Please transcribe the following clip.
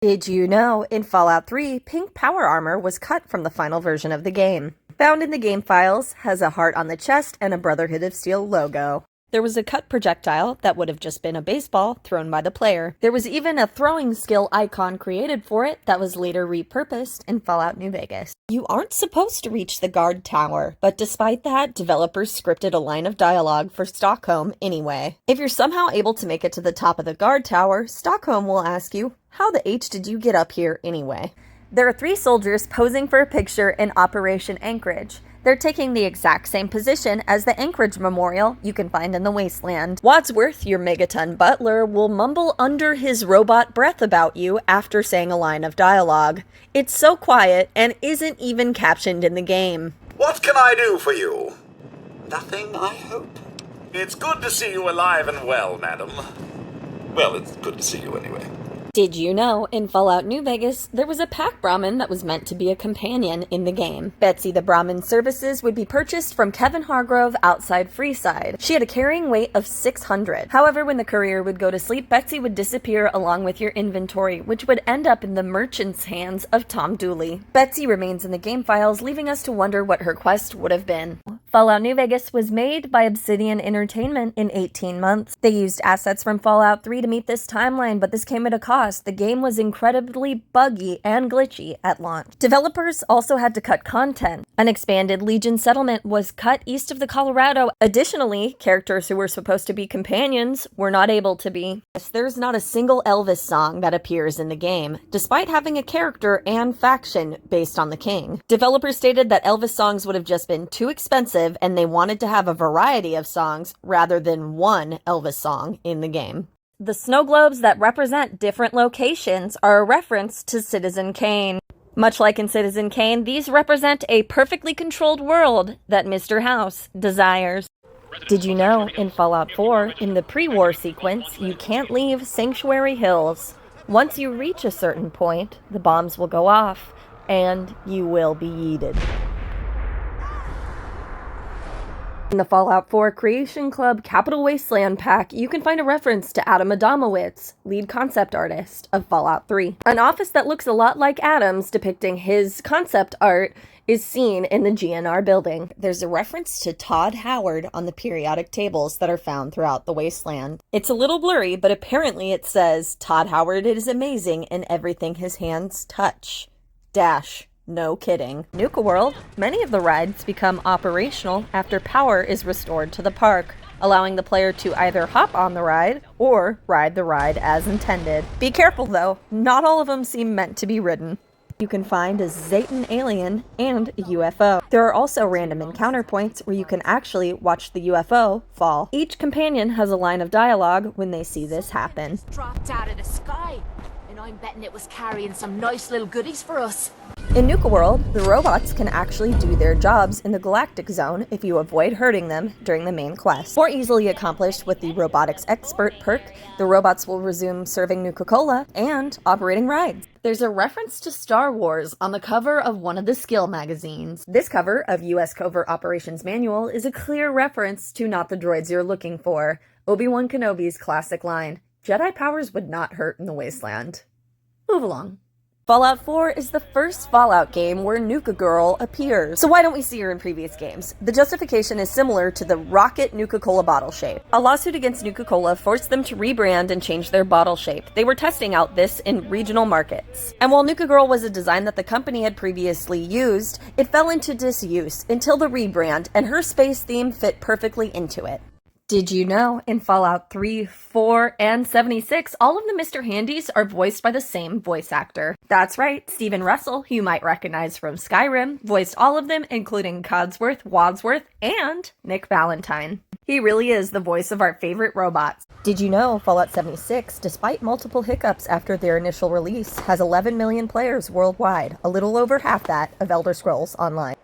Did you know, in Fallout 3, pink power armor was cut from the final version of the game. Found in the game files, has a heart on the chest and a Brotherhood of Steel logo. There was a cut projectile that would have just been a baseball thrown by the player. There was even a throwing skill icon created for it that was later repurposed in Fallout New Vegas. You aren't supposed to reach the guard tower, but despite that, developers scripted a line of dialogue for Stockholm anyway. If you're somehow able to make it to the top of the guard tower, Stockholm will ask you, "How the H did you get up here anyway?" There are 3 soldiers posing for a picture in Operation Anchorage. They're taking the exact same position as the Anchorage memorial you can find in the Wasteland. Wadsworth, your megaton butler, will mumble under his robot breath about you after saying a line of dialogue. It's so quiet and isn't even captioned in the game. What can I do for you? Nothing, I hope. It's good to see you alive and well, madam. Well, it's good to see you anyway. Did you know, in Fallout New Vegas, there was a pack Brahmin that was meant to be a companion in the game. Betsy the Brahmin's services would be purchased from Kevin Hargrove outside Freeside. She had a carrying weight of 600. However, when the courier would go to sleep, Betsy would disappear along with your inventory, which would end up in the merchant's hands of Tom Dooley. Betsy remains in the game files, leaving us to wonder what her quest would have been. Fallout New Vegas was made by Obsidian Entertainment in 18 months. They used assets from Fallout 3 to meet this timeline, but this came at a cost. The game was incredibly buggy and glitchy at launch. Developers also had to cut content. An expanded Legion settlement was cut east of the Colorado. Additionally, characters who were supposed to be companions were not able to be. There's not a single Elvis song that appears in the game, despite having a character and faction based on the king. Developers stated that Elvis songs would have just been too expensive and they wanted to have a variety of songs rather than one Elvis song in the game. The snow globes that represent different locations are a reference to Citizen Kane. Much like in Citizen Kane, these represent a perfectly controlled world that Mr. House desires. Did you know, in Fallout 4, in the pre-war sequence, you can't leave Sanctuary Hills. Once you reach a certain point, the bombs will go off, and you will be yeeted. In the Fallout 4 Creation Club Capital Wasteland Pack, you can find a reference to Adam Adamowicz, lead concept artist of Fallout 3. An office that looks a lot like Adam's, depicting his concept art, is seen in the GNR building. There's a reference to Todd Howard on the periodic tables that are found throughout the Wasteland. It's a little blurry, but apparently it says, "Todd Howard is amazing in everything his hands touch. Dash. No kidding." Nuka World, many of the rides become operational after power is restored to the park, allowing the player to either hop on the ride or ride the ride as intended. Be careful though, not all of them seem meant to be ridden. You can find a Zayton alien and a UFO. There are also random encounter points where you can actually watch the UFO fall. Each companion has a line of dialogue when they see this happen. Dropped out of the sky, and I'm betting it was carrying some nice little goodies for us. In Nuka World, the robots can actually do their jobs in the Galactic Zone if you avoid hurting them during the main quest. More easily accomplished with the Robotics Expert perk, the robots will resume serving Nuka-Cola and operating rides. There's a reference to Star Wars on the cover of one of the skill magazines. This cover of U.S. Covert Operations Manual is a clear reference to Not the Droids You're Looking For, Obi-Wan Kenobi's classic line, "Jedi powers would not hurt in the Wasteland." Move along. Fallout 4 is the first Fallout game where Nuka Girl appears. So why don't we see her in previous games? The justification is similar to the Rocket Nuka-Cola bottle shape. A lawsuit against Nuka-Cola forced them to rebrand and change their bottle shape. They were testing out this in regional markets. And while Nuka Girl was a design that the company had previously used, it fell into disuse until the rebrand, and her space theme fit perfectly into it. Did you know, in Fallout 3, 4, and 76, all of the Mr. Handys are voiced by the same voice actor? That's right, Stephen Russell, who you might recognize from Skyrim, voiced all of them, including Codsworth, Wadsworth, and Nick Valentine. He really is the voice of our favorite robots. Did you know Fallout 76, despite multiple hiccups after their initial release, has 11 million players worldwide, a little over half that of Elder Scrolls Online?